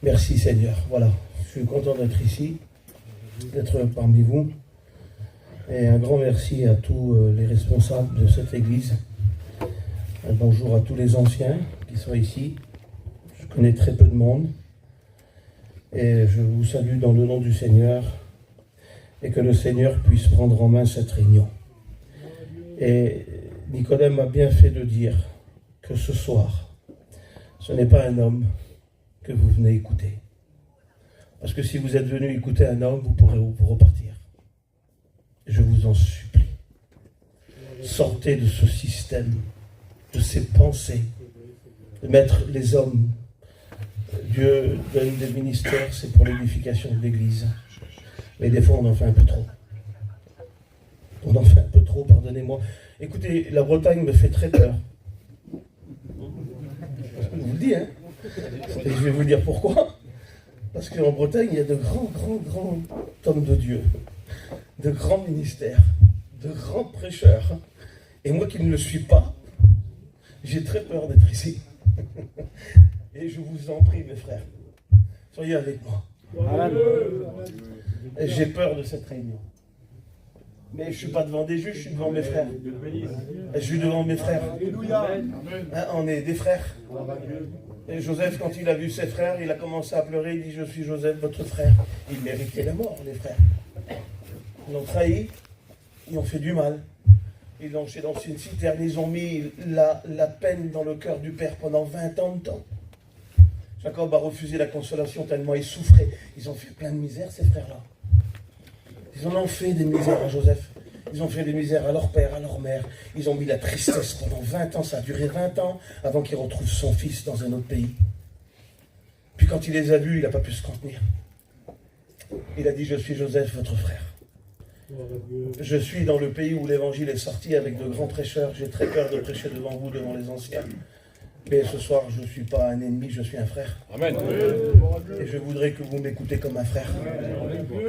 Merci Seigneur, voilà, je suis content d'être ici, d'être parmi vous, et un grand merci à tous les responsables de cette église. Un bonjour à tous les anciens qui sont ici, je connais très peu de monde, et je vous salue dans le nom du Seigneur, et que le Seigneur puisse prendre en main cette réunion. Et Nicodème a bien fait de dire que ce soir, ce n'est pas un homme que vous venez écouter. Parce que si vous êtes venu écouter un homme, vous pourrez vous repartir. Je vous en supplie. Sortez de ce système, de ces pensées, de mettre les hommes. Dieu donne des ministères, c'est pour l'édification de l'Église. Mais des fois, on en fait un peu trop. On en fait un peu trop, pardonnez-moi. Écoutez, la Bretagne me fait très peur. Je vous le dis, hein. Et je vais vous dire pourquoi. Parce qu'en Bretagne, il y a de grands hommes de Dieu, de grands ministères, de grands prêcheurs. Et moi qui ne le suis pas, j'ai très peur d'être ici. Et je vous en prie, mes frères, soyez avec moi. Et j'ai peur de cette réunion. Mais je ne suis pas devant des juges, je suis devant mes frères. Et je suis devant mes frères. Hein, on est des frères. Et Joseph, quand il a vu ses frères, il a commencé à pleurer. Il dit, je suis Joseph, votre frère. Il méritait la mort, les frères. Ils l'ont trahi, ils ont fait du mal. Ils l'ont jeté dans une citerne, ils ont mis la peine dans le cœur du père pendant 20 ans de temps. Jacob a refusé la consolation tellement il souffrait. Ils ont fait plein de misère, ces frères-là. Ils en ont fait des misères à Joseph. Ils ont fait des misères à leur père, à leur mère. Ils ont mis la tristesse pendant 20 ans. Ça a duré 20 ans avant qu'il retrouve son fils dans un autre pays. Puis quand il les a vus, il n'a pas pu se contenir. Il a dit, je suis Joseph, votre frère. Je suis dans le pays où l'évangile est sorti avec de grands prêcheurs. J'ai très peur de prêcher devant vous, devant les anciens. Mais ce soir, je ne suis pas un ennemi, je suis un frère. Amen. Et je voudrais que vous m'écoutez comme un frère.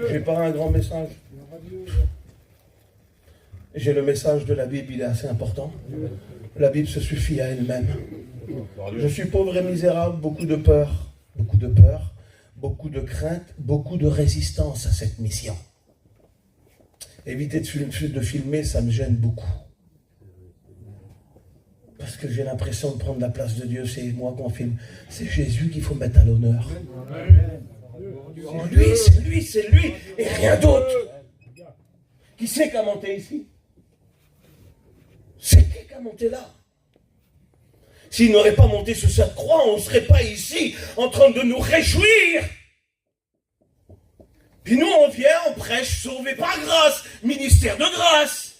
Je n'ai pas un grand message. J'ai le message de la Bible, il est assez important. La Bible se suffit à elle-même. Je suis pauvre et misérable, beaucoup de peur, beaucoup de crainte, beaucoup de résistance à cette mission. Éviter de filmer, ça me gêne beaucoup. Parce que j'ai l'impression de prendre la place de Dieu, c'est moi qu'on filme. C'est Jésus qu'il faut mettre à l'honneur. C'est lui et rien d'autre. Qui c'est qui a monté ici? C'est qui a monté là? S'il n'aurait pas monté sur cette croix, on ne serait pas ici en train de nous réjouir. Puis nous, on vient, on prêche, sauvé par grâce, ministère de grâce,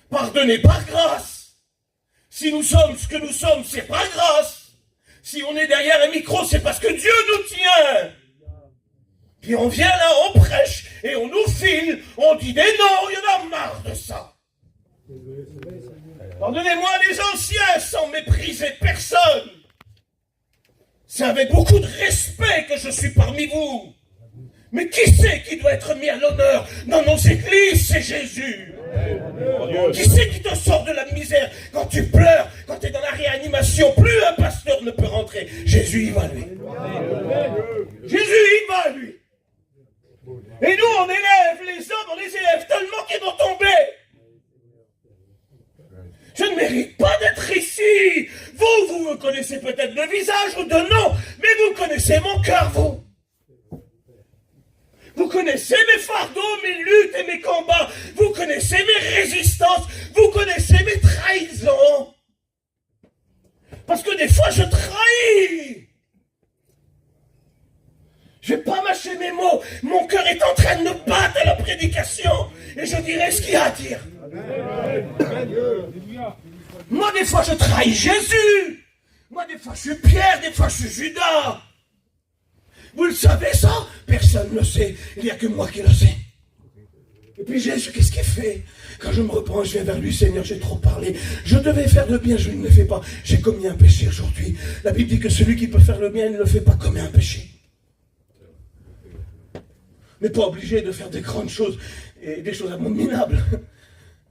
pardonné par grâce. Si nous sommes ce que nous sommes, c'est par grâce. Si on est derrière un micro, c'est parce que Dieu nous tient. Puis on vient là, on prêche, et on nous file, on dit des noms, il y en a marre de ça. Pardonnez-moi les anciens, sans mépriser personne. C'est avec beaucoup de respect que je suis parmi vous. Mais qui c'est qui doit être mis à l'honneur dans nos églises? C'est Jésus. Qui c'est qui te sort de la misère quand tu pleures, quand tu es dans la réanimation? Plus un pasteur ne peut rentrer. Jésus, il va lui. Jésus, il va lui. Et nous, on élève les hommes, on les élève tellement qu'ils vont tomber. Je ne mérite pas d'être ici. Vous me connaissez peut-être de visage ou de nom, mais vous connaissez mon cœur, vous. Vous connaissez mes fardeaux, mes luttes et mes combats. Vous connaissez mes résistances. Vous connaissez mes trahisons. Parce que des fois, je trahis. Je ne vais pas mâcher mes mots. Mon cœur est en train de me battre à la prédication. Et je dirai ce qu'il y a à dire. Moi, des fois, je trahis Jésus. Moi, des fois, je suis Pierre. Des fois, je suis Judas. Vous le savez, ça? Personne ne le sait. Il n'y a que moi qui le sais. Et puis Jésus, qu'est-ce qu'il fait? Quand je me reprends, je viens vers lui. Seigneur, j'ai trop parlé. Je devais faire le bien, je ne le fais pas. J'ai commis un péché aujourd'hui. La Bible dit que celui qui peut faire le bien, il ne le fait pas, commet un péché. On n'est pas obligé de faire des grandes choses et des choses abominables.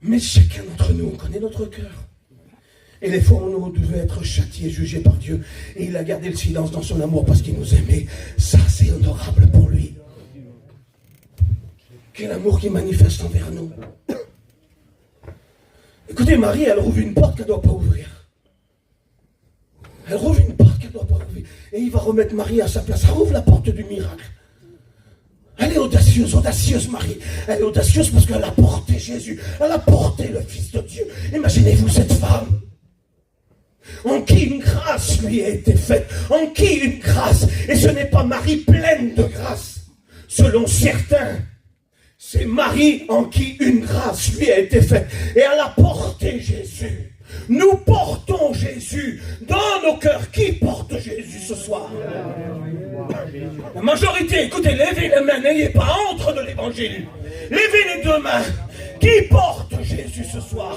Mais chacun d'entre nous, on connaît notre cœur. Et les fois où nous devions être châtiés, jugés par Dieu, et il a gardé le silence dans son amour parce qu'il nous aimait, ça c'est honorable pour lui. Quel amour qui manifeste envers nous. Écoutez, Marie, elle rouvre une porte qu'elle ne doit pas ouvrir. Elle rouvre une porte qu'elle ne doit pas ouvrir. Et il va remettre Marie à sa place. Elle rouvre la porte du miracle. Elle est audacieuse Marie. Elle est audacieuse parce qu'elle a porté Jésus. Elle a porté le Fils de Dieu. Imaginez-vous cette femme. En qui une grâce lui a été faite. En qui une grâce. Et ce n'est pas Marie pleine de grâce. Selon certains, c'est Marie en qui une grâce lui a été faite. Et elle a porté Jésus. Nous portons Jésus dans nos cœurs. Qui porte Jésus ce soir? La majorité, écoutez, levez les mains, n'ayez pas honte de l'évangile. Levez les deux mains. Qui porte Jésus ce soir?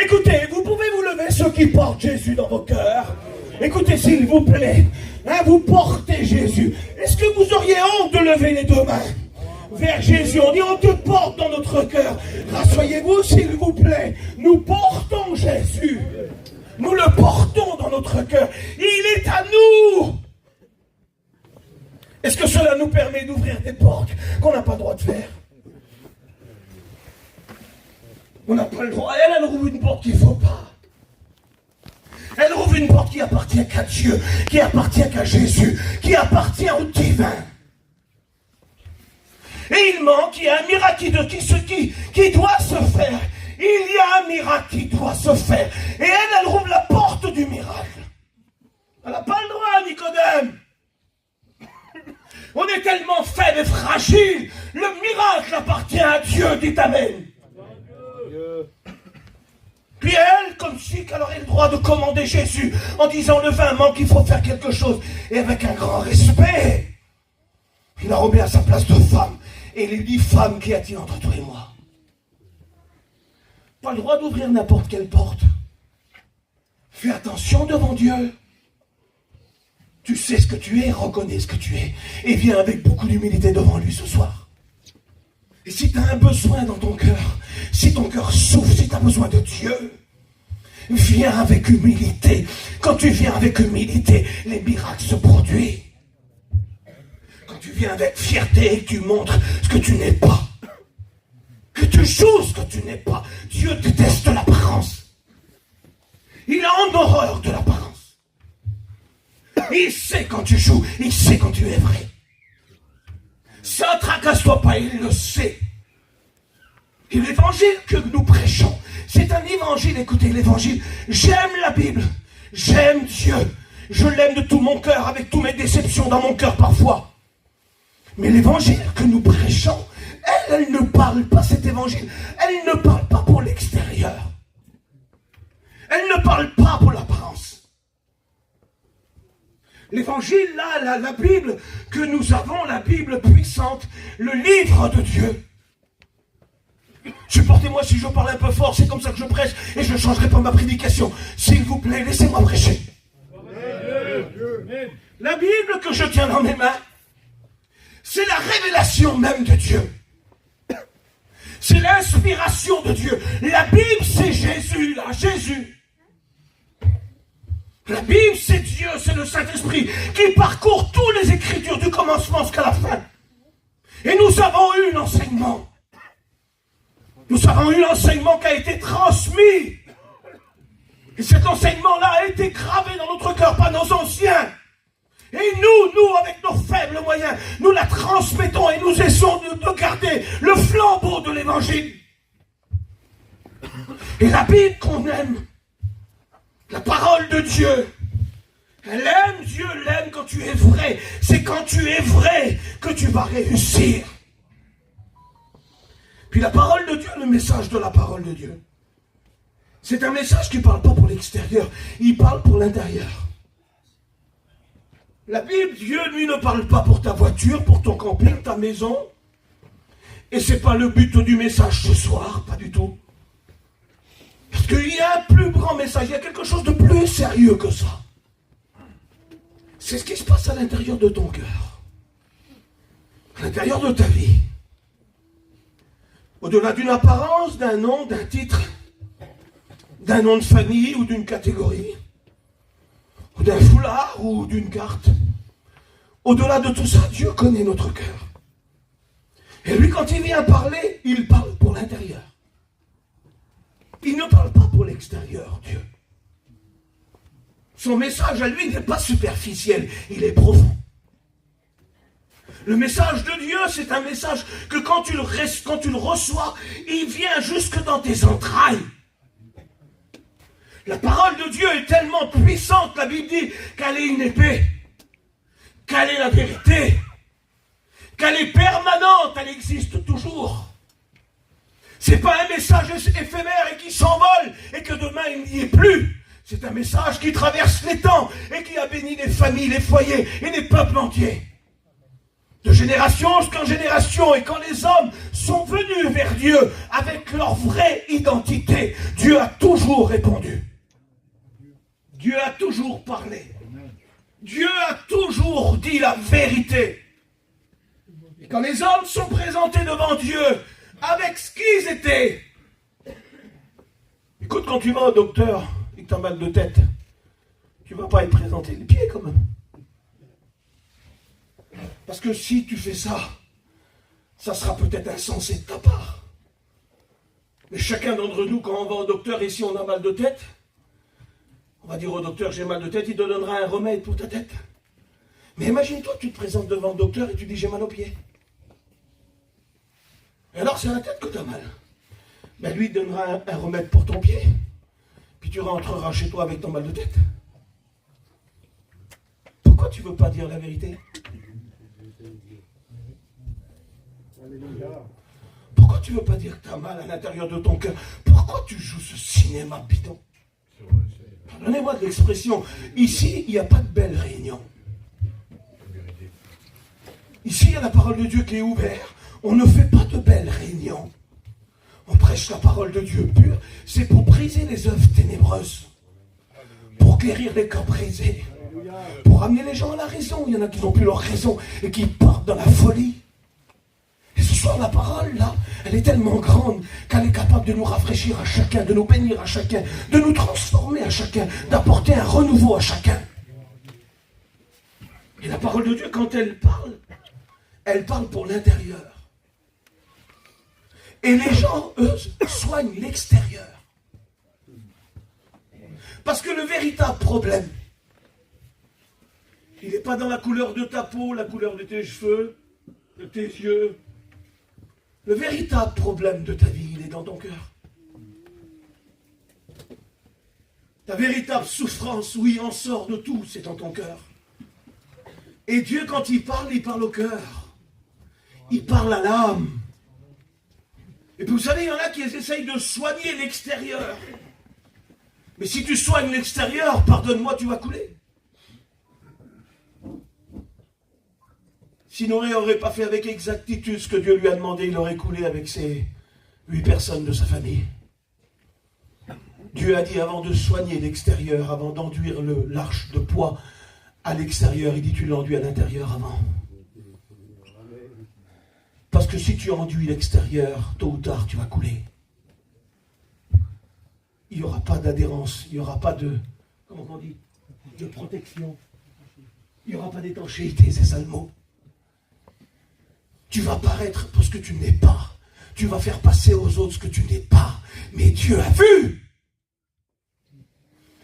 Écoutez, vous pouvez vous lever ceux qui portent Jésus dans vos cœurs. Écoutez, s'il vous plaît, vous portez Jésus. Est-ce que vous auriez honte de lever les deux mains vers Jésus? On dit, on te porte dans notre cœur. Rassoyez-vous, s'il vous plaît. Nous portons Jésus. Nous le portons dans notre cœur. Il est à nous. Est-ce que cela nous permet d'ouvrir des portes qu'on n'a pas le droit de faire? On n'a pas le droit. Elle rouvre une porte qu'il ne faut pas. Elle rouvre une porte qui appartient qu'à Dieu, qui appartient qu'à Jésus, qui appartient au divin. Et il manque, il y a un miracle qui doit se faire. Il y a un miracle qui doit se faire. Et elle rouvre la porte du miracle. Elle n'a pas le droit, Nicodème. On est tellement faible et fragile. Le miracle appartient à Dieu, dit Amen. Puis elle, comme si qu'elle aurait le droit de commander Jésus en disant le vin manque, il faut faire quelque chose. Et avec un grand respect, il la remet à sa place de femme. Et il lui dit, femme, qu'y a-t-il entre toi et moi? Pas le droit d'ouvrir n'importe quelle porte. Fais attention devant Dieu. Tu sais ce que tu es, reconnais ce que tu es. Et viens avec beaucoup d'humilité devant lui ce soir. Et si tu as un besoin dans ton cœur, si ton cœur souffre, si tu as besoin de Dieu, viens avec humilité. Quand tu viens avec humilité, les miracles se produisent. Quand tu viens avec fierté et que tu montres ce que tu n'es pas, que tu joues ce que tu n'es pas, Dieu déteste l'apparence. Il a en horreur de l'apparence. Il sait quand tu joues, il sait quand tu es vrai. Ça, tracasse-toi pas, il le sait. Et l'évangile que nous prêchons, c'est un évangile, écoutez l'évangile, j'aime la Bible, j'aime Dieu, je l'aime de tout mon cœur, avec toutes mes déceptions dans mon cœur parfois. Mais l'évangile que nous prêchons, elle ne parle pas, cet évangile, elle ne parle pas pour l'extérieur. Elle ne parle pas pour l'apparence. L'évangile, là, la Bible que nous avons, la Bible puissante, le livre de Dieu. Supportez-moi si je parle un peu fort, c'est comme ça que je prêche et je ne changerai pas ma prédication. S'il vous plaît, laissez-moi prêcher. La Bible que je tiens dans mes mains, c'est la révélation même de Dieu. C'est l'inspiration de Dieu. La Bible, c'est Jésus, là, Jésus. La Bible, c'est Dieu, c'est le Saint-Esprit qui parcourt toutes les Écritures du commencement jusqu'à la fin. Et nous avons eu l'enseignement. Nous avons eu l'enseignement qui a été transmis. Et cet enseignement-là a été gravé dans notre cœur par nos anciens. Et nous, avec nos faibles moyens, nous la transmettons et nous essayons de garder le flambeau de l'Évangile. Et la Bible qu'on aime, la parole de Dieu, elle aime Dieu, l'aime quand tu es vrai. C'est quand tu es vrai que tu vas réussir. Puis la parole de Dieu, le message de la parole de Dieu, c'est un message qui ne parle pas pour l'extérieur, il parle pour l'intérieur. La Bible, Dieu, lui, ne parle pas pour ta voiture, pour ton camping, ta maison. Et ce n'est pas le but du message ce soir, pas du tout. Parce qu'il y a un plus grand message, il y a quelque chose de plus sérieux que ça. C'est ce qui se passe à l'intérieur de ton cœur, à l'intérieur de ta vie. Au-delà d'une apparence, d'un nom, d'un titre, d'un nom de famille ou d'une catégorie, ou d'un foulard ou d'une carte. Au-delà de tout ça, Dieu connaît notre cœur. Et lui, quand il vient parler, il parle pour l'intérieur. Il ne parle pas pour l'extérieur, Dieu. Son message à lui n'est pas superficiel, il est profond. Le message de Dieu, c'est un message que quand tu le reçois, il vient jusque dans tes entrailles. La parole de Dieu est tellement puissante, la Bible dit qu'elle est une épée, qu'elle est la vérité, qu'elle est permanente, elle existe toujours. C'est pas un message éphémère et qui s'envole et que demain il n'y est plus. C'est un message qui traverse les temps et qui a béni les familles, les foyers et les peuples entiers. De génération jusqu'en génération, et quand les hommes sont venus vers Dieu avec leur vraie identité, Dieu a toujours répondu. Dieu a toujours parlé. Dieu a toujours dit la vérité. Et quand les hommes sont présentés devant Dieu avec ce qu'ils étaient, écoute, quand tu vas au docteur et que tu as mal de tête, tu ne vas pas être présenté les pieds quand même. Parce que si tu fais ça, ça sera peut-être insensé de ta part. Mais chacun d'entre nous, quand on va au docteur et si on a mal de tête, on va dire au docteur, j'ai mal de tête, il te donnera un remède pour ta tête. Mais imagine-toi, tu te présentes devant le docteur et tu dis, j'ai mal aux pieds. Et alors, c'est à la tête que tu as mal. Ben, lui, il donnera un remède pour ton pied. Puis tu rentreras chez toi avec ton mal de tête. Pourquoi tu ne veux pas dire la vérité? Pourquoi tu ne veux pas dire que tu as mal à l'intérieur de ton cœur? Pourquoi tu joues ce cinéma bidon? Pardonnez-moi de l'expression. Ici, il n'y a pas de belle réunion. Ici, il y a la parole de Dieu qui est ouverte. On ne fait pas de belles réunions. On prêche la parole de Dieu pure. C'est pour briser les œuvres ténébreuses. Pour guérir les cœurs brisés. Pour amener les gens à la raison. Il y en a qui n'ont plus leur raison et qui partent dans la folie. Et ce soir, la parole, là, elle est tellement grande qu'elle est capable de nous rafraîchir à chacun, de nous bénir à chacun, de nous transformer à chacun, d'apporter un renouveau à chacun. Et la parole de Dieu, quand elle parle pour l'intérieur. Et les gens, eux, soignent l'extérieur. Parce que le véritable problème, il n'est pas dans la couleur de ta peau, la couleur de tes cheveux, de tes yeux. Le véritable problème de ta vie, il est dans ton cœur. Ta véritable souffrance, oui, en sort de tout, c'est dans ton cœur. Et Dieu, quand il parle au cœur. Il parle à l'âme. Et puis vous savez, il y en a qui essayent de soigner l'extérieur. Mais si tu soignes l'extérieur, pardonne-moi, tu vas couler. Si Noé n'aurait pas fait avec exactitude ce que Dieu lui a demandé, il aurait coulé avec ses 8 personnes de sa famille. Dieu a dit, avant de soigner l'extérieur, avant d'enduire l'arche de poids à l'extérieur, il dit, tu l'enduis à l'intérieur avant. Parce que si tu enduis l'extérieur, tôt ou tard, tu vas couler. Il n'y aura pas d'adhérence, il n'y aura pas de, comment on dit, de protection. Il n'y aura pas d'étanchéité, c'est ça le mot. Tu vas paraître pour ce que tu n'es pas. Tu vas faire passer aux autres ce que tu n'es pas. Mais Dieu a vu.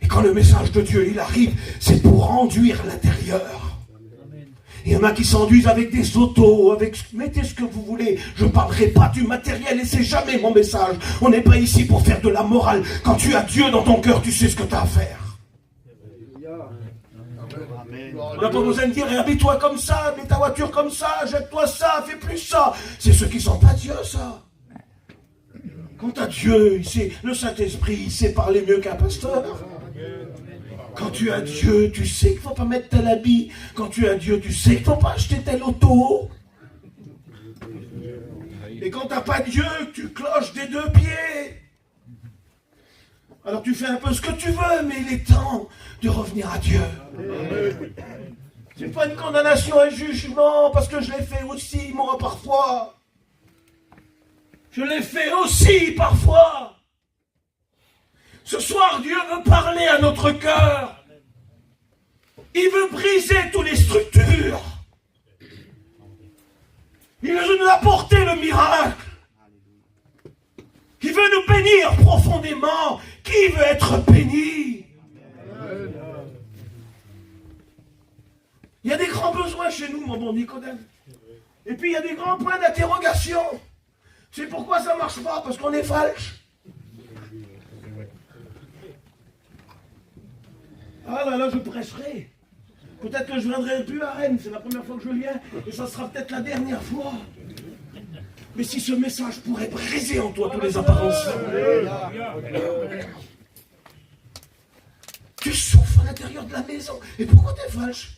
Et quand le message de Dieu, il arrive, c'est pour enduire l'intérieur. Il y en a qui s'enduisent avec des autos, mettez ce que vous voulez. Je ne parlerai pas du matériel et c'est jamais mon message. On n'est pas ici pour faire de la morale. Quand tu as Dieu dans ton cœur, tu sais ce que tu as à faire. On n'a pas besoin de dire, habille-toi comme ça, mets ta voiture comme ça, jette-toi ça, fais plus ça. C'est ceux qui ne sont pas Dieu, ça. Quand tu as Dieu, le Saint-Esprit, il sait parler mieux qu'un pasteur. Quand tu as Dieu, tu sais qu'il ne faut pas mettre tel habit. Quand tu as Dieu, tu sais qu'il ne faut pas acheter tel auto. Et quand tu n'as pas Dieu, tu cloches des 2 pieds. Alors tu fais un peu ce que tu veux, mais il est temps de revenir à Dieu. C'est pas une condamnation, un jugement, parce que je l'ai fait aussi, moi, parfois. Je l'ai fait aussi, parfois. Ce soir, Dieu veut parler à notre cœur. Il veut briser toutes les structures. Il veut nous apporter le miracle. Il veut nous bénir profondément. Qui veut être béni? Il y a des grands besoins chez nous, mon bon Nicodème. Et puis il y a des grands points d'interrogation. C'est pourquoi ça ne marche pas, parce qu'on est falche. Ah là là, je prêcherai. Peut-être que je ne viendrai plus à Rennes, c'est la première fois que je viens, et ça sera peut-être la dernière fois. Mais si ce message pourrait briser en toi toutes les apparences. Tu souffres à l'intérieur de la maison. Et pourquoi tu es falche?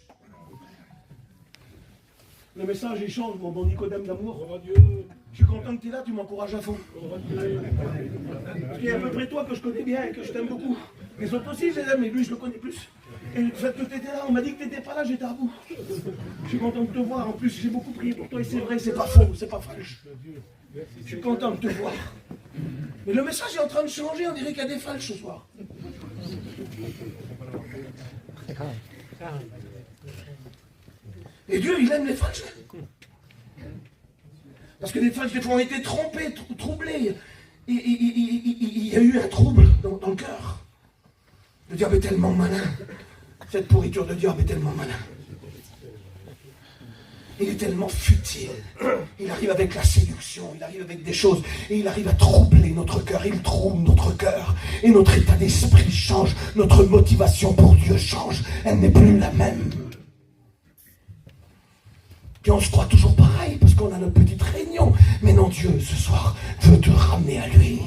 Le message, il change, mon bon Nicodème d'amour. Je suis content que tu es là, tu m'encourages à fond. Parce qu'il y a à peu près toi que je connais bien et que je t'aime beaucoup. Les autres aussi, je les aime, mais lui, je le connais plus. Et le fait que tu étais là, on m'a dit que tu n'étais pas là, j'étais à bout. Je suis content de te voir. En plus, j'ai beaucoup prié pour toi et c'est vrai, c'est pas faux, c'est pas falche. Je suis content de te voir. Mais le message est en train de changer, on dirait qu'il y a des falches ce soir. Et Dieu, il aime les falches. Parce que les falches, des fois, ont été trompés, troublés. Il y a eu un trouble dans le cœur. Le diable est tellement malin. Cette pourriture de diable est tellement malin. Il est tellement futile. Il arrive avec la séduction, il arrive avec des choses, et il arrive à troubler notre cœur. Il trouble notre cœur, et notre état d'esprit change. Notre motivation pour Dieu change. Elle n'est plus la même. Et on se croit toujours pareil, parce qu'on a notre petite réunion. Mais non, Dieu, ce soir, veut te ramener à lui.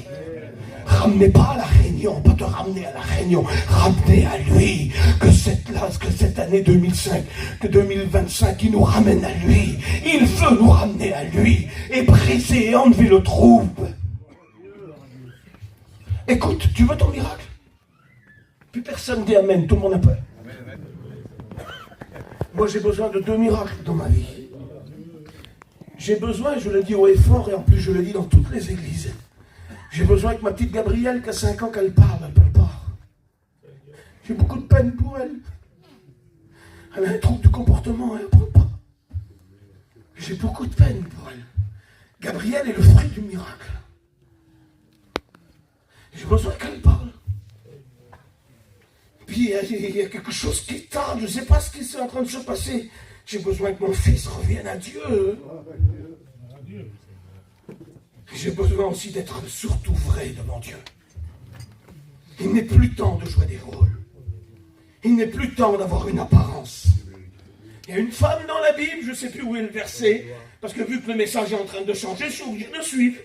Ramenez pas à la réunion, pas te ramener à la réunion, ramenez à lui, que cette année 2005, que 2025, il nous ramène à lui. Il veut nous ramener à lui et briser et enlever le trouble. Écoute, tu veux ton miracle? Plus personne dit amen, tout le monde a peur. Moi j'ai besoin de 2 miracles dans ma vie. J'ai besoin, je le dis haut et fort, et en plus je le dis dans toutes les églises. J'ai besoin que ma petite Gabrielle, qui a 5 ans, qu'elle parle pas. J'ai beaucoup de peine pour elle. Elle a un trouble de comportement, elle ne parle pas. J'ai beaucoup de peine pour elle. Gabrielle est le fruit du miracle. J'ai besoin qu'elle parle. Puis il y a quelque chose qui tarde, je ne sais pas ce qui est en train de se passer. J'ai besoin que mon fils revienne à Dieu. J'ai besoin aussi d'être surtout vrai devant Dieu. Il n'est plus temps de jouer des rôles. Il n'est plus temps d'avoir une apparence. Il y a une femme dans la Bible, je ne sais plus où est le verset, parce que vu que le message est en train de changer, je suis obligé de suivre.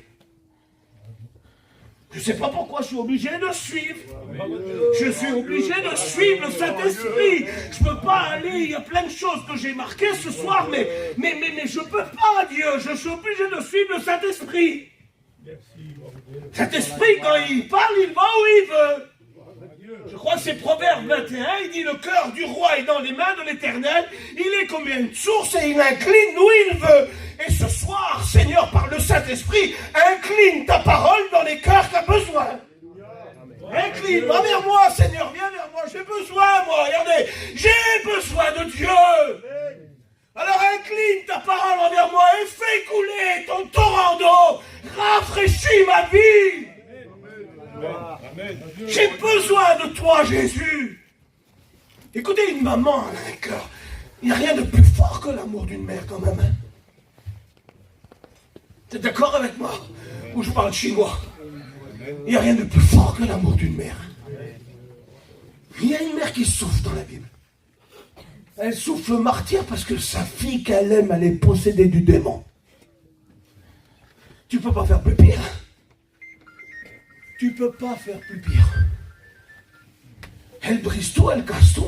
Je ne sais pas pourquoi je suis obligé de suivre. Je suis obligé de suivre le Saint-Esprit. Je ne peux pas aller, il y a plein de choses que j'ai marquées ce soir, mais je ne peux pas, Dieu. Je suis obligé de suivre le Saint-Esprit. Saint-Esprit, quand il parle, il va où il veut. Je crois que c'est Proverbe 21, il dit le cœur du roi est dans les mains de l'Éternel, il est comme une source et il incline où il veut. Et ce soir, Seigneur, par le Saint-Esprit, incline ta parole dans les cœurs qui as besoin. Incline, va vers moi, Seigneur, viens vers moi, j'ai besoin, moi, regardez, j'ai besoin de Dieu. Alors incline ta parole envers moi et fais couler ton torrent d'eau, rafraîchis ma vie. Amen. J'ai besoin de toi, Jésus. Écoutez, une maman elle a un cœur. Il n'y a rien de plus fort que l'amour d'une mère quand même. Tu es d'accord avec moi? Ou je parle chinois? Il n'y a rien de plus fort que l'amour d'une mère. Il y a une mère qui souffre dans la Bible. Elle souffre le martyre parce que sa fille qu'elle aime, elle est possédée du démon. Tu ne peux pas faire plus pire. Tu ne peux pas faire plus pire. Elle brise tout, elle casse tout.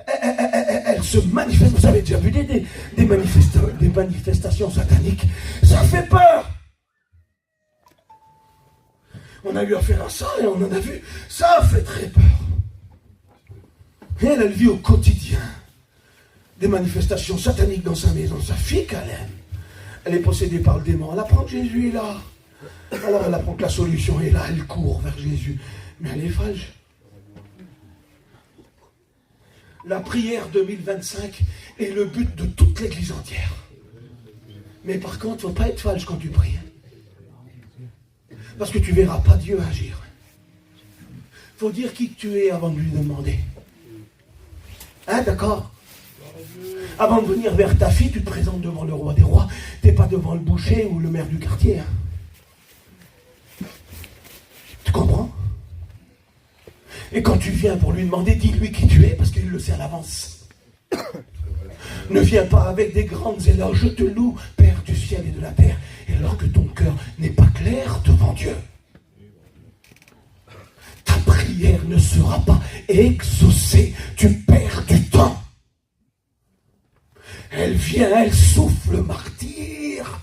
Elle se manifeste. Vous avez déjà vu des manifestations sataniques. Ça fait peur. On a eu affaire à ça et on en a vu. Ça fait très peur. Et elle vit au quotidien des manifestations sataniques dans sa maison. Sa fille qu'elle aime, elle est possédée par le démon. Elle apprend que Jésus est là. Alors elle apprend que la solution est là. Elle court vers Jésus. Mais elle est falche. La prière 2025 est le but de toute l'Église entière. Mais par contre, il ne faut pas être falche quand tu pries. Parce que tu ne verras pas Dieu agir. Il faut dire qui tu es avant de lui demander. Hein, d'accord? Avant de venir vers ta fille, tu te présentes devant le roi des rois. Tu n'es pas devant le boucher ou le maire du quartier. Hein. Tu comprends? Et quand tu viens pour lui demander, dis-lui qui tu es, parce qu'il le sait à l'avance. Ne viens pas avec des grandes éloges. Je te loue, Père du ciel et de la terre. Et alors que ton cœur n'est pas clair devant Dieu, ta prière ne sera pas exaucée. Tu perds du temps. Elle vient, elle souffle le martyr.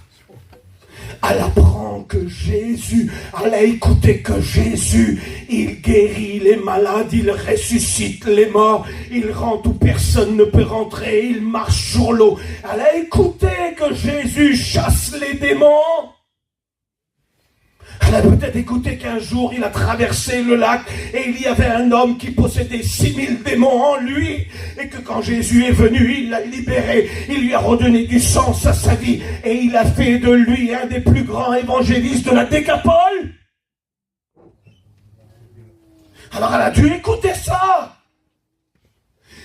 Elle apprend que Jésus, elle a écouté que Jésus, il guérit les malades, il ressuscite les morts, il rend où personne ne peut rentrer, il marche sur l'eau. Elle a écouté que Jésus chasse les démons. Elle a peut-être écouté qu'un jour il a traversé le lac et il y avait un homme qui possédait 6000 démons en lui et que quand Jésus est venu, il l'a libéré, il lui a redonné du sens à sa vie et il a fait de lui un des plus grands évangélistes de la Décapole. Alors elle a dû écouter ça.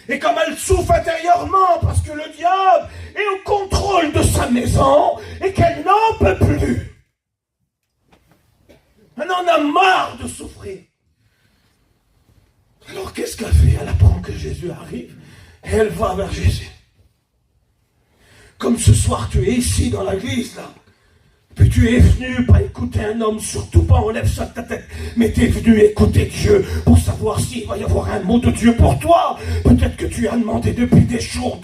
Et comme elle souffre intérieurement parce que le diable est au contrôle de sa maison et qu'elle n'en peut plus. Elle en a marre de souffrir. Alors qu'est-ce qu'elle fait? Elle apprend que Jésus arrive et elle va vers Jésus. Comme ce soir tu es ici dans l'église là, puis tu es venu pas écouter un homme, surtout pas enlève ça de ta tête, mais tu es venu écouter Dieu pour savoir s'il va y avoir un mot de Dieu pour toi. Peut-être que tu as demandé depuis des jours,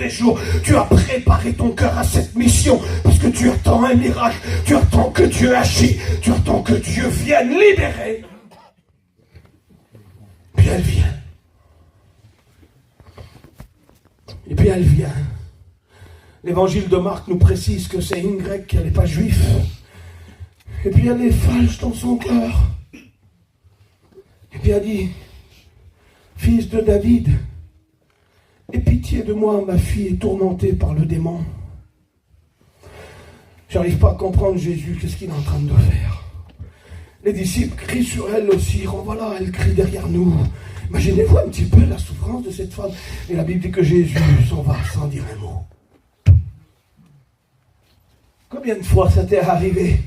tu as préparé ton cœur à cette mission, parce que tu attends un miracle, tu attends que Dieu agisse, tu attends que Dieu vienne libérer. Puis elle vient. Et puis elle vient. L'évangile de Marc nous précise que c'est une grecque, qu'elle n'est pas juive. Et puis elle est falche dans son cœur. Et puis elle dit, fils de David, aie pitié de moi, ma fille est tourmentée par le démon. J'arrive pas à comprendre Jésus, qu'est-ce qu'il est en train de faire. Les disciples crient sur elle aussi, voilà, elle crie derrière nous. Imaginez-vous un petit peu la souffrance de cette femme. Et la Bible dit que Jésus s'en va sans dire un mot. Combien de fois ça t'est arrivé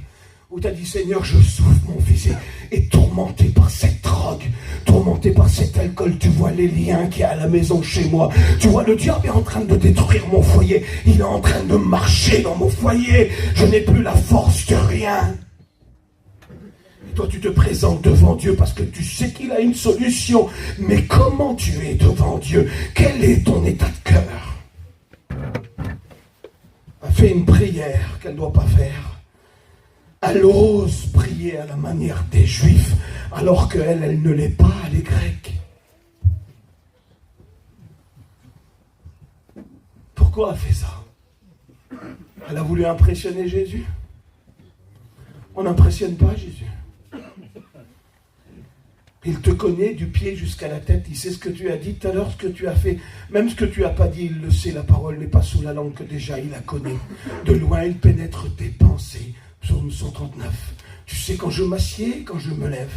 où tu as dit, Seigneur, je souffre, mon fils, et tourmenté par cette drogue, tourmenté par cet alcool, tu vois les liens qu'il y a à la maison chez moi, tu vois le diable est en train de détruire mon foyer, il est en train de marcher dans mon foyer, je n'ai plus la force de rien. Et toi tu te présentes devant Dieu parce que tu sais qu'il a une solution, mais comment tu es devant Dieu? Quel est ton état de cœur? Elle fait une prière qu'elle ne doit pas faire. Elle ose prier à la manière des Juifs, alors qu'elle ne l'est pas, les Grecs. Pourquoi elle fait ça? Elle a voulu impressionner Jésus. On n'impressionne pas Jésus. Il te connaît du pied jusqu'à la tête. Il sait ce que tu as dit tout à l'heure, ce que tu as fait. Même ce que tu n'as pas dit, il le sait. La parole n'est pas sous la langue que déjà il la connaît. De loin, il pénètre tes pensées. Psaume 139. Tu sais quand je m'assieds, quand je me lève.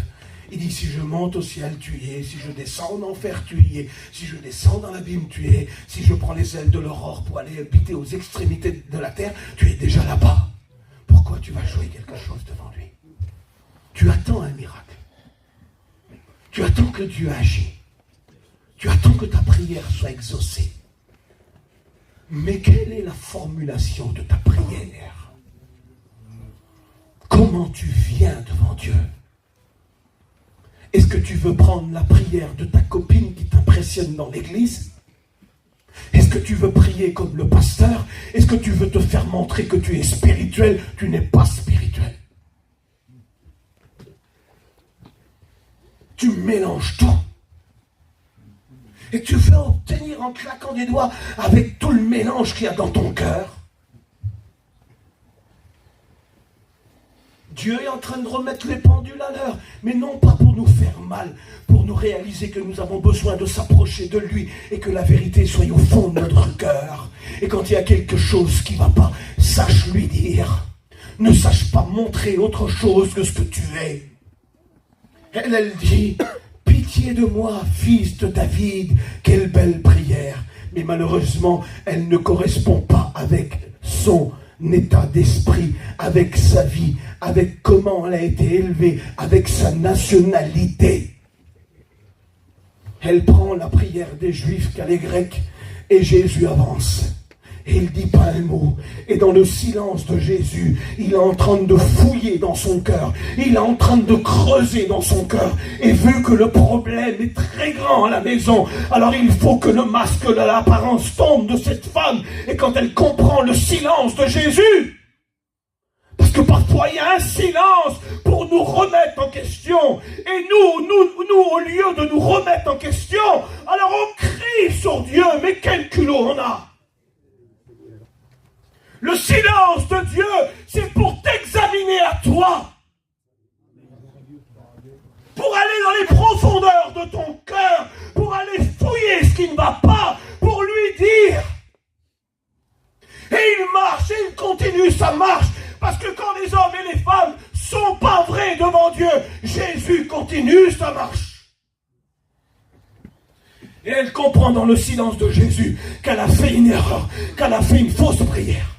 Il dit, si je monte au ciel, tu y es. Si je descends en enfer, tu y es. Si je descends dans l'abîme, tu y es. Si je prends les ailes de l'aurore pour aller habiter aux extrémités de la terre, tu es déjà là-bas. Pourquoi tu vas jouer quelque chose devant lui? Tu attends un miracle. Tu attends que Dieu agisse. Tu attends que ta prière soit exaucée. Mais quelle est la formulation de ta prière? Comment tu viens devant Dieu? Est-ce que tu veux prendre la prière de ta copine qui t'impressionne dans l'église? Est-ce que tu veux prier comme le pasteur? Est-ce que tu veux te faire montrer que tu es spirituel? Tu n'es pas spirituel. Tu mélanges tout. Et tu veux obtenir en claquant des doigts avec tout le mélange qu'il y a dans ton cœur. Dieu est en train de remettre les pendules à l'heure, mais non pas pour nous faire mal, pour nous réaliser que nous avons besoin de s'approcher de lui et que la vérité soit au fond de notre cœur. Et quand il y a quelque chose qui ne va pas, sache lui dire. Ne sache pas montrer autre chose que ce que tu es. Elle dit, pitié de moi, fils de David, quelle belle prière. Mais malheureusement, elle ne correspond pas avec son état d'esprit, avec sa vie, avec comment elle a été élevée, avec sa nationalité. Elle prend la prière des Juifs qu'à les Grecs, et Jésus avance. Et il ne dit pas un mot. Et dans le silence de Jésus, il est en train de fouiller dans son cœur. Il est en train de creuser dans son cœur. Et vu que le problème est très grand à la maison, alors il faut que le masque de l'apparence tombe de cette femme. Et quand elle comprend le silence de Jésus, parce que parfois il y a un silence pour nous remettre en question. Et nous, au lieu de nous remettre en question, alors on crie sur Dieu. Mais quel culot on a! Le silence de Dieu, c'est pour t'examiner à toi. Pour aller dans les profondeurs de ton cœur, pour aller fouiller ce qui ne va pas, pour lui dire. Et il marche, et il continue sa marche, parce que quand les hommes et les femmes sont pas vrais devant Dieu, Jésus continue sa marche. Et elle comprend dans le silence de Jésus qu'elle a fait une erreur, qu'elle a fait une fausse prière.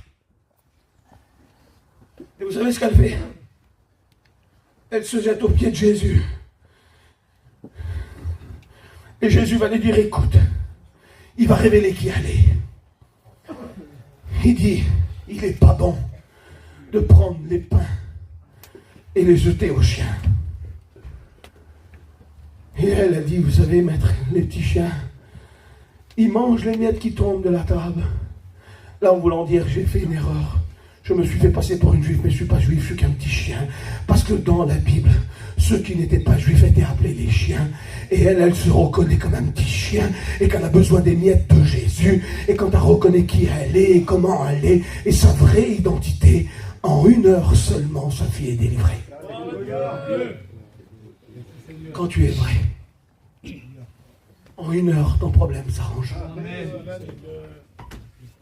Et vous savez ce qu'elle fait? Elle se jette aux pieds de Jésus. Et Jésus va lui dire, écoute, il va révéler qui elle est. Il dit, il n'est pas bon de prendre les pains et les jeter aux chiens. Et elle a dit, vous savez, maître, les petits chiens, ils mangent les miettes qui tombent de la table. Là, en voulant dire, j'ai fait une erreur. Je me suis fait passer pour une juive, mais je ne suis pas juif, je suis qu'un petit chien. Parce que dans la Bible, ceux qui n'étaient pas juifs étaient appelés les chiens. Et elle se reconnaît comme un petit chien, et qu'elle a besoin des miettes de Jésus. Et quand elle reconnaît qui elle est, et comment elle est, et sa vraie identité, en 1 heure seulement, sa fille est délivrée. Quand tu es vrai, en 1 heure, ton problème s'arrange.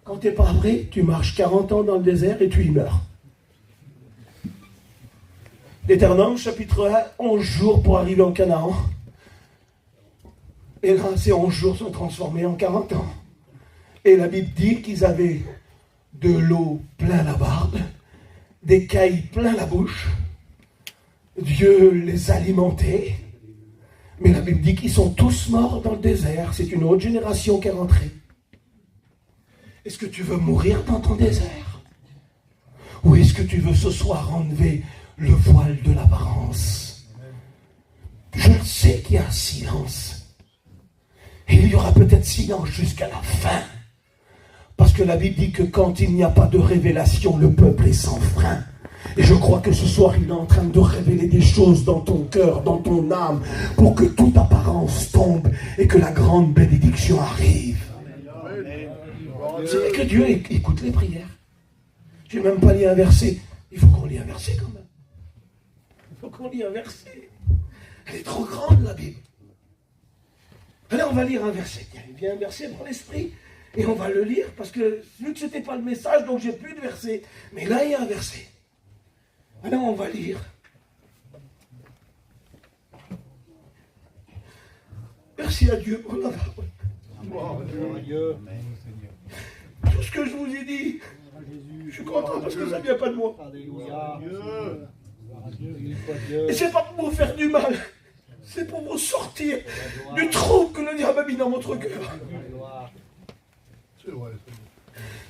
Quand tu n'es pas vrai, tu marches 40 ans dans le désert et tu y meurs. Deutéronome, chapitre 1, 11 jours pour arriver en Canaan. Et là, ces 11 jours sont transformés en 40 ans. Et la Bible dit qu'ils avaient de l'eau plein la barbe, d'écailles plein la bouche. Dieu les alimentait. Mais la Bible dit qu'ils sont tous morts dans le désert. C'est une autre génération qui est rentrée. Est-ce que tu veux mourir dans ton désert? Ou est-ce que tu veux ce soir enlever le voile de l'apparence? Je sais qu'il y a un silence. Et il y aura peut-être silence jusqu'à la fin. Parce que la Bible dit que quand il n'y a pas de révélation, le peuple est sans frein. Et je crois que ce soir, il est en train de révéler des choses dans ton cœur, dans ton âme, pour que toute apparence tombe et que la grande bénédiction arrive. Vous savez que Dieu écoute les prières. Je n'ai même pas lu un verset. Il faut qu'on lit un verset quand même. Il faut qu'on lit un verset. Elle est trop grande, la Bible. Alors on va lire un verset. Tiens, il vient un verset dans l'esprit. Et on va le lire parce que vu que ce n'était pas le message, donc j'ai plus de verset. Mais là, il y a un verset. Alors on va lire. Merci à Dieu pour la parole. Tout ce que je vous ai dit, je suis content parce que ça ne vient pas de moi. Et c'est pas pour vous faire du mal, c'est pour vous sortir du trou que le diable a mis dans votre cœur.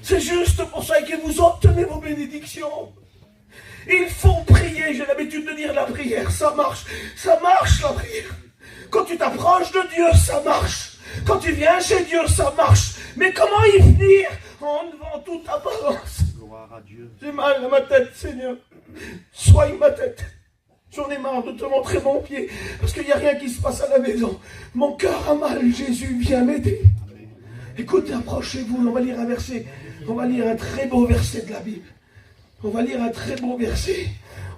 C'est juste pour ça que vous obtenez vos bénédictions. Il faut prier, j'ai l'habitude de dire la prière, ça marche la prière. Quand tu t'approches de Dieu, ça marche. Quand tu viens chez Dieu, ça marche. Mais comment y venir en devant toute apparence? J'ai mal à ma tête, Seigneur. Soigne ma tête. J'en ai marre de te montrer mon pied, parce qu'il n'y a rien qui se passe à la maison. Mon cœur a mal, Jésus, viens m'aider. Écoutez, approchez-vous, on va lire un verset. On va lire un très beau verset de la Bible. On va lire un très beau verset.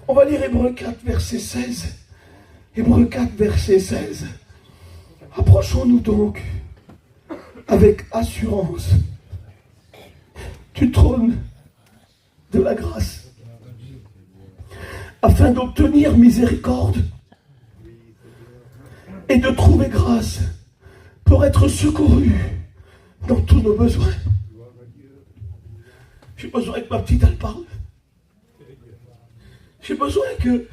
On va lire Hébreux 4, verset 16. Hébreux 4, verset 16. Approchons-nous donc avec assurance du trône de la grâce, afin d'obtenir miséricorde et de trouver grâce pour être secouru dans tous nos besoins. J'ai besoin que ma petite elle parle. J'ai besoin que...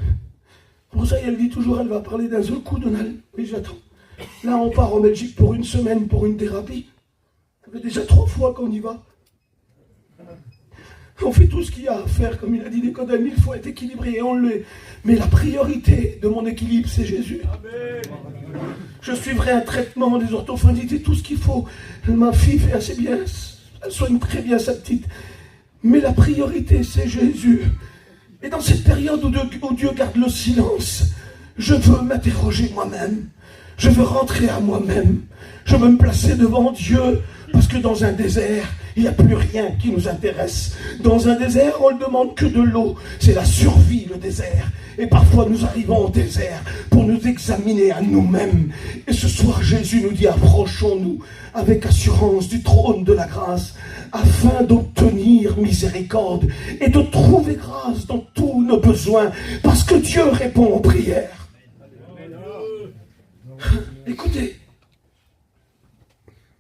Pour ça, elle dit toujours, elle va parler d'un seul coup, Donald. Mais j'attends. Là, on part en Belgique pour une semaine, pour une thérapie. Ça fait déjà 3 fois qu'on y va. On fait tout ce qu'il y a à faire, comme il a dit Nicodème, il faut être équilibré, et on l'est. Mais la priorité de mon équilibre, c'est Jésus. Amen. Je suivrai un traitement, des orthophonistes et tout ce qu'il faut. Ma fille fait assez bien, elle soigne très bien sa petite. Mais la priorité, c'est Jésus. Et dans cette période où Dieu garde le silence, je veux m'interroger moi-même. Je veux rentrer à moi-même. Je veux me placer devant Dieu. Parce que dans un désert, il n'y a plus rien qui nous intéresse. Dans un désert, on ne demande que de l'eau. C'est la survie, le désert. Et parfois, nous arrivons au désert pour nous examiner à nous-mêmes. Et ce soir, Jésus nous dit, approchons-nous avec assurance du trône de la grâce, afin d'obtenir miséricorde et de trouver grâce dans tous nos besoins. Parce que Dieu répond aux prières. Écoutez.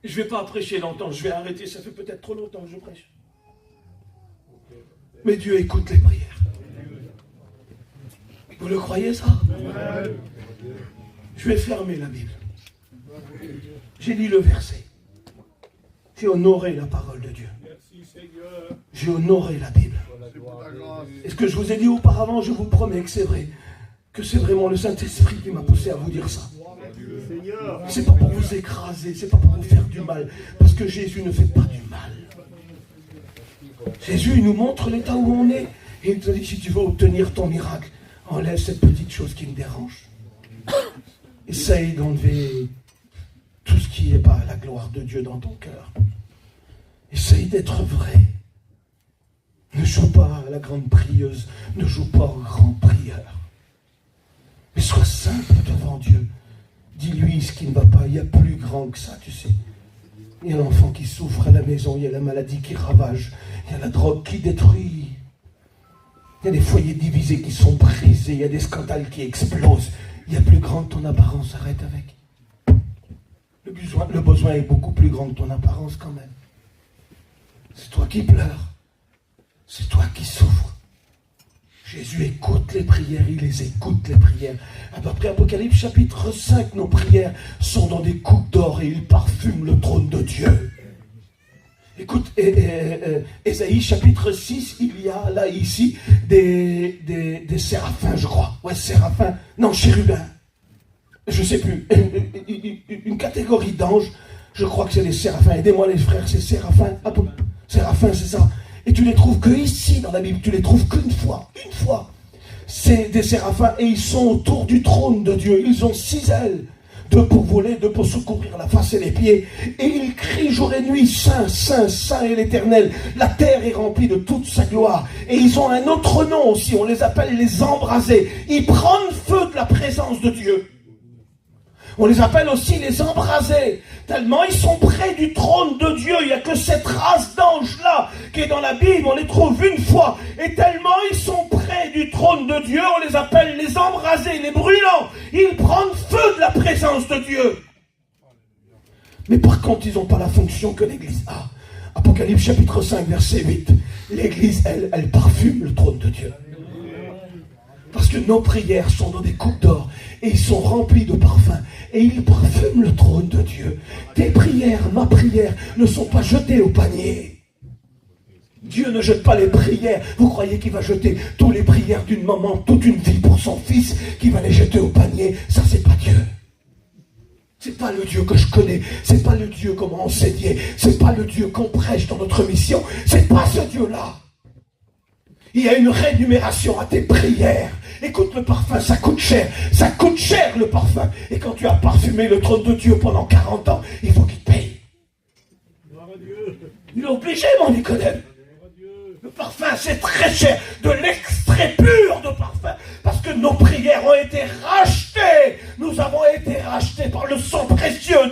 Je ne vais pas prêcher longtemps, je vais arrêter, ça fait peut-être trop longtemps que je prêche. Mais Dieu écoute les prières. Vous le croyez ça? Je vais fermer la Bible. J'ai lu le verset. J'ai honoré la parole de Dieu. J'ai honoré la Bible. Et ce que je vous ai dit auparavant, je vous promets que c'est vrai. Que c'est vraiment le Saint-Esprit qui m'a poussé à vous dire ça. C'est pas pour vous écraser, c'est pas pour vous faire du mal, parce que Jésus ne fait pas du mal. Jésus il nous montre l'état où on est, et il te dit, si tu veux obtenir ton miracle, enlève cette petite chose qui me dérange. Essaye d'enlever tout ce qui n'est pas la gloire de Dieu dans ton cœur. Essaye d'être vrai. Ne joue pas à la grande prieuse, ne joue pas au grand prieur. Mais sois simple devant Dieu. Dis-lui ce qui ne va pas, il y a plus grand que ça, tu sais. Il y a l'enfant qui souffre à la maison, il y a la maladie qui ravage, il y a la drogue qui détruit. Il y a des foyers divisés qui sont brisés, il y a des scandales qui explosent. Il y a plus grand que ton apparence, arrête avec. Le besoin est beaucoup plus grand que ton apparence quand même. C'est toi qui pleures. C'est toi qui souffres. Jésus écoute les prières, il les écoute les prières. Après Apocalypse chapitre 5, nos prières sont dans des coupes d'or et ils parfument le trône de Dieu. Écoute, Ésaïe chapitre 6, il y a là ici des séraphins, je crois. Ouais, séraphins, non, chérubins. Je ne sais plus. Une catégorie d'anges, je crois que c'est les séraphins. Aidez-moi les frères, c'est séraphins. Séraphins, c'est ça. Et tu les trouves que ici dans la Bible, tu les trouves qu'une fois. Une fois. C'est des séraphins et ils sont autour du trône de Dieu. Ils ont 6 ailes. 2 pour voler, 2 pour secourir la face et les pieds. Et ils crient jour et nuit, Saint, Saint, Saint est l'Éternel. La terre est remplie de toute sa gloire. Et ils ont un autre nom aussi, on les appelle les embrasés. Ils prennent feu de la présence de Dieu. On les appelle aussi les embrasés, tellement ils sont près du trône de Dieu. Il n'y a que cette race d'anges-là qui est dans la Bible, on les trouve une fois. Et tellement ils sont près du trône de Dieu, on les appelle les embrasés, les brûlants. Ils prennent feu de la présence de Dieu. Mais par contre, ils n'ont pas la fonction que l'Église a. Apocalypse chapitre 5, verset 8. L'Église, elle parfume le trône de Dieu. Parce que nos prières sont dans des coupes d'or et ils sont remplis de parfums et ils parfument le trône de Dieu. Tes prières, ma prière, ne sont pas jetées au panier. Dieu ne jette pas les prières. Vous croyez qu'il va jeter toutes les prières d'une maman, toute une vie pour son fils, qu'il va les jeter au panier? Ça, c'est pas Dieu. C'est pas le Dieu que je connais. C'est pas le Dieu qu'on m'a enseigné. C'est pas le Dieu qu'on prêche dans notre mission. C'est pas ce Dieu-là. Il y a une rémunération à tes prières. Écoute, le parfum, ça coûte cher. Ça coûte cher, le parfum. Et quand tu as parfumé le trône de Dieu pendant 40 ans, il faut qu'il te paye. Il est obligé, mon Nicodème. Le parfum, c'est très cher. De l'extrait pur de parfum. Parce que nos prières ont été rachetées. Nous avons été rachetés par le sang précieux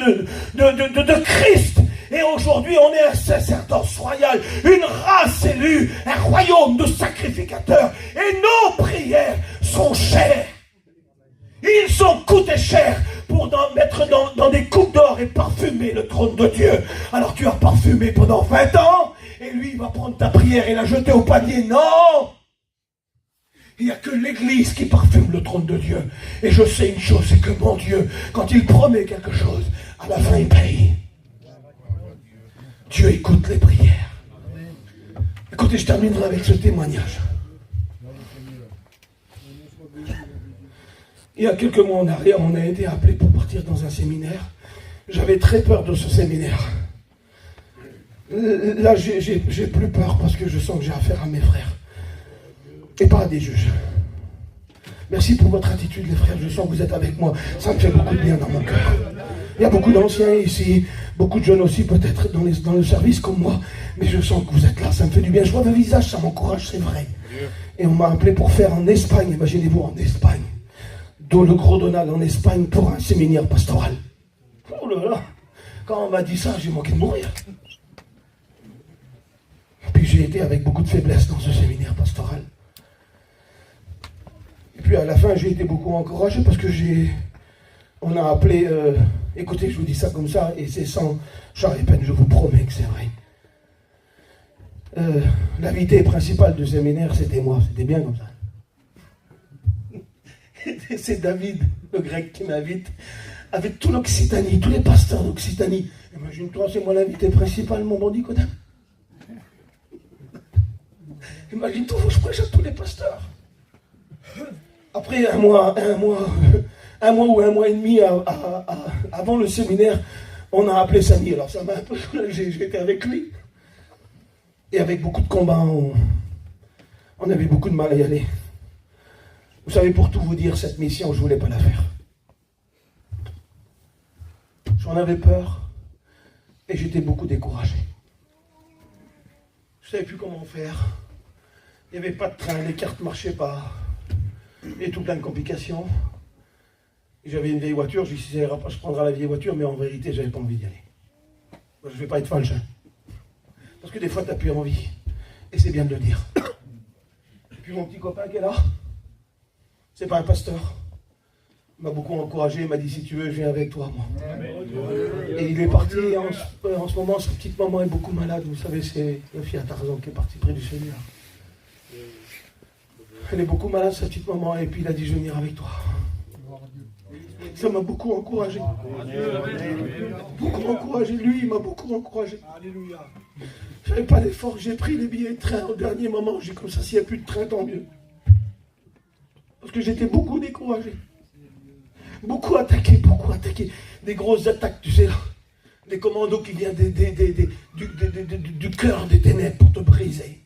de Christ. Et aujourd'hui, on est un sacerdoce royal, une race élue, un royaume de sacrificateurs. Et nos prières sont chères. Ils sont coûtés cher pour mettre dans des coupes d'or et parfumer le trône de Dieu. Alors tu as parfumé pendant 20 ans, et lui, il va prendre ta prière et la jeter au panier. Non! Il n'y a que l'Église qui parfume le trône de Dieu. Et je sais une chose, c'est que mon Dieu, quand il promet quelque chose, à la fin, il paye. Dieu écoute les prières. Écoutez, je terminerai avec ce témoignage. Il y a quelques mois en arrière, on a été appelé pour partir dans un séminaire. J'avais très peur de ce séminaire. Là, j'ai plus peur parce que je sens que j'ai affaire à mes frères. Et pas à des juges. Merci pour votre attitude, les frères. Je sens que vous êtes avec moi. Ça me fait beaucoup de bien dans mon cœur. Il y a beaucoup d'anciens ici, beaucoup de jeunes aussi peut-être dans le service comme moi. Mais je sens que vous êtes là, ça me fait du bien. Je vois vos visages, ça m'encourage, c'est vrai. Et on m'a appelé pour faire en Espagne, imaginez-vous, en Espagne. Dans le Gros Donald, en Espagne, pour un séminaire pastoral. Oh là là, quand on m'a dit ça, j'ai manqué de mourir. Puis j'ai été avec beaucoup de faiblesse dans ce séminaire pastoral. Et puis à la fin, j'ai été beaucoup encouragé parce que on a appelé, écoutez, je vous dis ça comme ça, et c'est sans char et peine, je vous promets que c'est vrai. L'invité principal du séminaire, c'était moi, c'était bien comme ça. C'est David, le grec, qui m'invite, avec tout l'Occitanie, tous les pasteurs d'Occitanie. Imagine-toi, c'est moi l'invité principal, mon bon Nicodème. Imagine-toi, je prêche à tous les pasteurs. Après un mois ou un mois et demi avant le séminaire, on a appelé Samy. Alors ça m'a un peu soulagé, j'étais avec lui. Et avec beaucoup de combats, on avait beaucoup de mal à y aller. Vous savez, pour tout vous dire, cette mission, je ne voulais pas la faire. J'en avais peur et j'étais beaucoup découragé. Je ne savais plus comment faire. Il n'y avait pas de train, les cartes ne marchaient pas. Il y avait tout plein de complications. J'avais une vieille voiture, je disais, je prendrai la vieille voiture, mais en vérité, je n'avais pas envie d'y aller. Je ne vais pas être falche. Parce que des fois, tu n'as plus envie. Et c'est bien de le dire. Et puis mon petit copain qui est là, c'est pas un pasteur. Il m'a beaucoup encouragé, il m'a dit, si tu veux, je viens avec toi, moi. Et il est parti, en ce moment, sa petite maman est beaucoup malade. Vous savez, c'est la fille à Tarzan qui est partie près du Seigneur. Elle est beaucoup malade, sa petite maman, et puis il a dit, je vais venir avec toi. Ça m'a beaucoup encouragé. Beaucoup encouragé. Lui, il m'a beaucoup encouragé. Je n'avais pas d'effort, j'ai pris les billets de train au dernier moment. J'ai comme ça, s'il n'y a plus de train, tant mieux. Parce que j'étais beaucoup découragé. Beaucoup attaqué. Des grosses attaques, tu sais là. Des commandos qui viennent du cœur des ténèbres pour te briser.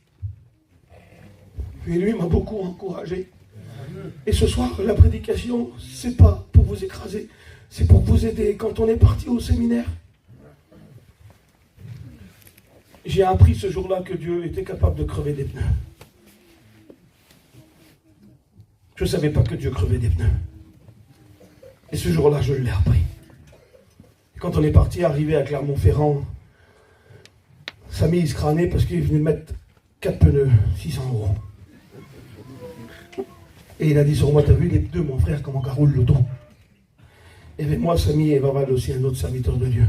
Et lui m'a beaucoup encouragé. Et ce soir, la prédication, c'est pas pour vous écraser, c'est pour vous aider. Quand on est parti au séminaire, j'ai appris ce jour-là que Dieu était capable de crever des pneus. Je ne savais pas que Dieu crevait des pneus. Et ce jour-là, je l'ai appris. Et quand on est parti, arrivé à Clermont-Ferrand, Samy, il se crânait parce qu'il venait mettre 4 pneus, 600 €. Et il a dit sur moi, t'as vu les pneus, mon frère, comment roule l'auto. Et avec moi, Samy et Vaval aussi, un autre serviteur de Dieu.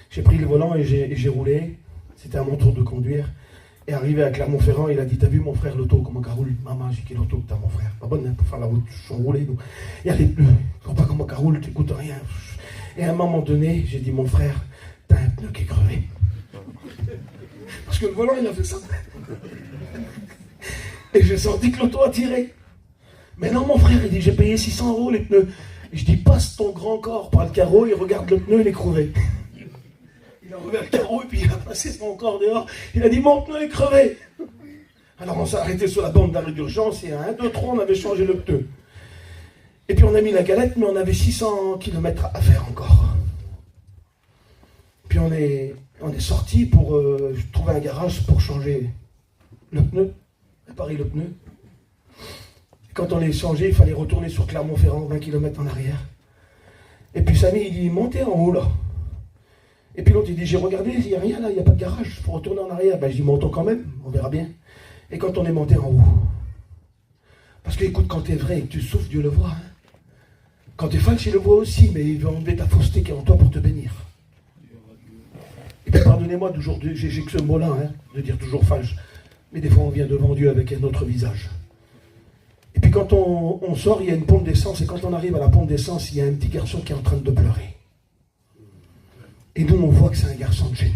J'ai pris le volant et j'ai roulé. C'était à mon tour de conduire. Et arrivé à Clermont-Ferrand, il a dit, t'as vu mon frère l'auto, comment roule. Maman, j'ai dit, l'auto que t'as mon frère. Pas bonne hein, pour faire la route, je suis roulé. Il y a les pneus, tu vois pas comment roule, t'écoutes rien. Et à un moment donné, j'ai dit, mon frère, t'as un pneu qui est crevé. Parce que le volant, il a fait ça. Et j'ai senti que l'auto a tiré. Mais non, mon frère, il dit, j'ai payé 600 € les pneus. Et je dis, passe ton grand corps par le carreau, il regarde le pneu, il est crevé. Il a ouvert le carreau et puis il a passé son corps dehors. Il a dit, mon pneu est crevé. Alors on s'est arrêté sur la bande d'arrêt d'urgence et à 1, 2, 3, on avait changé le pneu. Et puis on a mis la galette, mais on avait 600 km à faire encore. Puis on est sorti pour trouver un garage pour changer le pneu, réparer le pneu. Quand on les changeait, il fallait retourner sur Clermont-Ferrand, 20 km en arrière. Et puis Samy, il dit, montez en haut là. Et puis l'autre, il dit, j'ai regardé, il n'y a rien là, il n'y a pas de garage, il faut retourner en arrière. Ben je dis, montons quand même, on verra bien. Et quand on est monté en haut, parce que écoute, quand tu es vrai et que tu souffres, Dieu le voit. Hein. Quand tu es falche, il le voit aussi, mais il va enlever ta fausseté qui est en toi pour te bénir. Et bien pardonnez-moi, d'aujourd'hui, j'ai que ce mot-là, hein, de dire toujours falche. Mais des fois, on vient devant Dieu avec un autre visage. Et puis quand on sort, il y a une pompe d'essence, et quand on arrive à la pompe d'essence, il y a un petit garçon qui est en train de pleurer. Et nous, on voit que c'est un garçon de chez nous.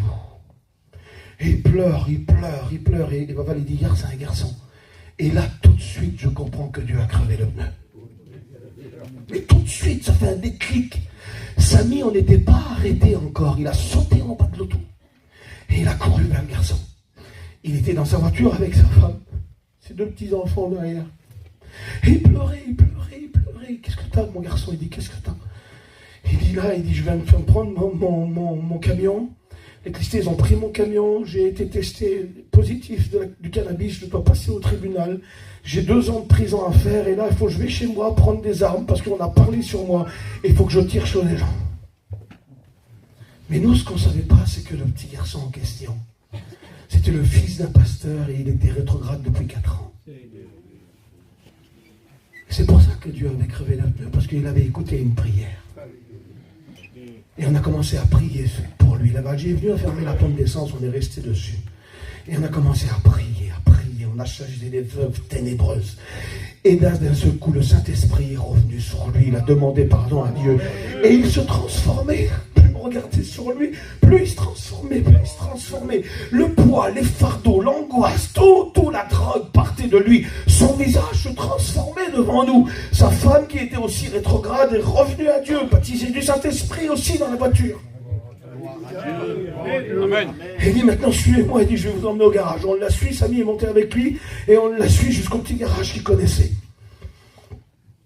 Et il pleure, et Vaval, il dit, regarde, c'est un garçon. Et là, tout de suite, je comprends que Dieu a crevé le pneu. Mais tout de suite, ça fait un déclic. Samy, on n'était pas arrêté encore. Il a sauté en bas de l'auto. Et il a couru vers le garçon. Il était dans sa voiture avec sa femme. Ses 2 petits-enfants derrière. Et il pleurait. Qu'est-ce que t'as, mon garçon? Il dit, qu'est-ce que t'as? Il dit, je viens de me prendre mon camion. L'électricité, ils ont pris mon camion. J'ai été testé positif du cannabis. Je dois passer au tribunal. J'ai 2 ans de prison à faire. Et là, il faut que je vais chez moi prendre des armes parce qu'on a parlé sur moi. Et il faut que je tire sur les gens. Mais nous, ce qu'on ne savait pas, c'est que le petit garçon en question, c'était le fils d'un pasteur et il était rétrograde depuis 4 ans. C'est pour ça que Dieu avait crevé la pneu, parce qu'il avait écouté une prière. Et on a commencé à prier pour lui. Là-bas, j'ai venu à fermer la pompe d'essence, on est resté dessus. Et on a commencé à prier. On a changé des veuves ténébreuses. Et d'un seul coup, le Saint-Esprit est revenu sur lui. Il a demandé pardon à Dieu. Et il se transformait. Plus on regardait sur lui, plus il se transformait. Le poids, les fardeaux, l'angoisse, tout la drogue partait de lui. Son visage se transformait devant nous. Sa femme, qui était aussi rétrograde, est revenue à Dieu, baptisée du Saint-Esprit aussi dans la voiture. Amen. Et il dit, maintenant suivez-moi. Il dit, je vais vous emmener au garage. On l'a suivi, Samy est monté avec lui et on l'a suivi jusqu'au petit garage qu'il connaissait.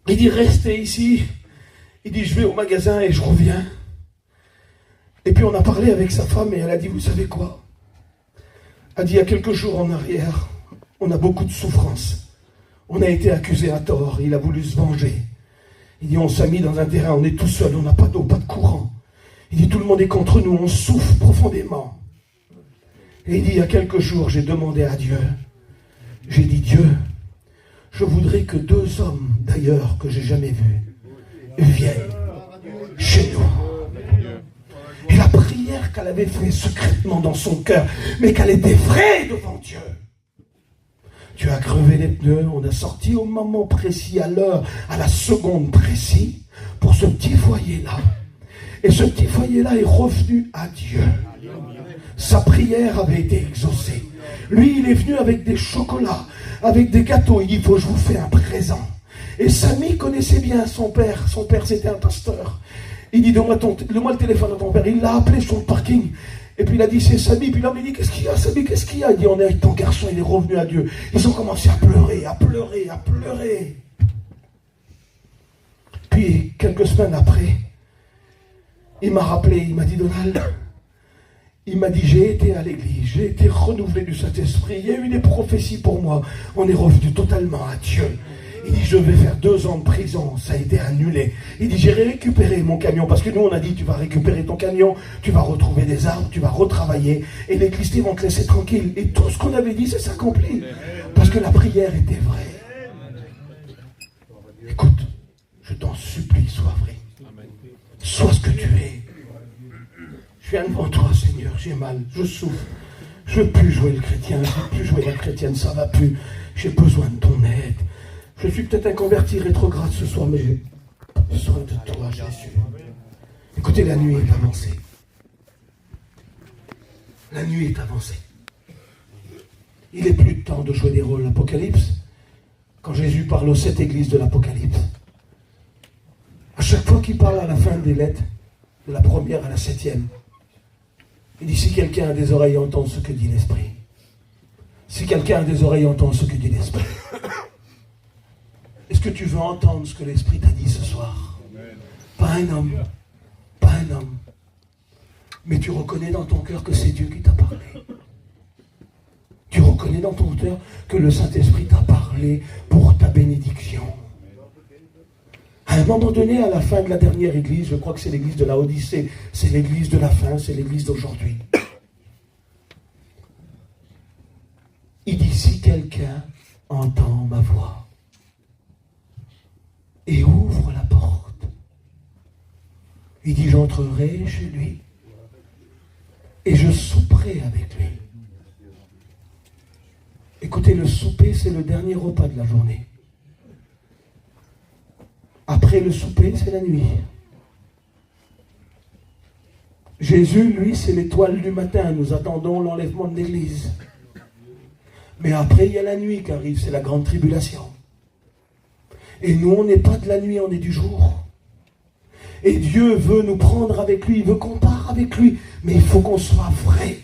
Il dit, restez ici. Il dit, je vais au magasin et je reviens. Et puis on a parlé avec sa femme et elle a dit, vous savez quoi? Elle a dit, il y a quelques jours en arrière, on a beaucoup de souffrance. On a été accusé à tort. Il a voulu se venger. Il dit, on s'est mis dans un terrain, on est tout seul, on n'a pas d'eau, pas de courant. Il dit, tout le monde est contre nous, on souffre profondément. Et il dit, il y a quelques jours, j'ai demandé à Dieu, j'ai dit, Dieu, je voudrais que 2 hommes, d'ailleurs, que j'ai jamais vus, viennent chez nous. Et la prière qu'elle avait faite secrètement dans son cœur, mais qu'elle était vraie devant Dieu. Tu as crevé les pneus, on a sorti au moment précis, à l'heure, à la seconde précise, pour ce petit foyer-là. Et ce petit foyer-là est revenu à Dieu. Sa prière avait été exaucée. Lui, il est venu avec des chocolats, avec des gâteaux. Il dit, il faut que je vous fais un présent. Et Samy connaissait bien son père. Son père, c'était un pasteur. Il dit, donne-moi le téléphone à ton père. Il l'a appelé sur le parking. Et puis il a dit, c'est Samy. Puis l'homme, il dit, qu'est-ce qu'il y a, Samy, qu'est-ce qu'il y a? Il dit, on est avec ton garçon, il est revenu à Dieu. Ils ont commencé à pleurer, à pleurer, à pleurer. Puis, quelques semaines après, il m'a rappelé, il m'a dit, Donald, il m'a dit, j'ai été à l'église, j'ai été renouvelé du Saint-Esprit, il y a eu des prophéties pour moi, on est revenu totalement à Dieu. Il dit, je vais faire 2 ans de prison, ça a été annulé. Il dit, j'ai récupéré mon camion, parce que nous on a dit, tu vas récupérer ton camion, tu vas retrouver des arbres, tu vas retravailler, et les Christiens vont te laisser tranquille. Et tout ce qu'on avait dit, ça s'accomplit, parce que la prière était vraie. Écoute, je t'en supplie, sois vrai. Sois ce que tu es. Je viens devant toi, Seigneur, j'ai mal, je souffre. Je ne veux plus jouer le chrétien, je ne veux plus jouer la chrétienne, ça ne va plus. J'ai besoin de ton aide. Je suis peut-être un converti rétrograde ce soir, mais j'ai besoin de toi, Jésus. Écoutez, la nuit est avancée. La nuit est avancée. Il n'est plus temps de jouer des rôles. L'Apocalypse, quand Jésus parle aux 7 églises de l'Apocalypse, à chaque fois qu'il parle à la fin des lettres, de la première à la 7e, il dit, si quelqu'un a des oreilles, entend ce que dit l'Esprit. Si quelqu'un a des oreilles, entend ce que dit l'Esprit. Est-ce que tu veux entendre ce que l'Esprit t'a dit ce soir? Pas un homme, pas un homme. Mais tu reconnais dans ton cœur que c'est Dieu qui t'a parlé. Tu reconnais dans ton cœur que le Saint-Esprit t'a parlé pour ta bénédiction. À un moment donné, à la fin de la dernière église, je crois que c'est l'église de la Odyssée, c'est l'église de la fin, c'est l'église d'aujourd'hui. Il dit, si quelqu'un entend ma voix et ouvre la porte, il dit, j'entrerai chez lui et je souperai avec lui. Écoutez, le souper, c'est le dernier repas de la journée. Après le souper, c'est la nuit. Jésus, lui, c'est l'étoile du matin. Nous attendons l'enlèvement de l'église. Mais après, il y a la nuit qui arrive, c'est la grande tribulation. Et nous, on n'est pas de la nuit, on est du jour. Et Dieu veut nous prendre avec lui, il veut qu'on parte avec lui. Mais il faut qu'on soit vrai.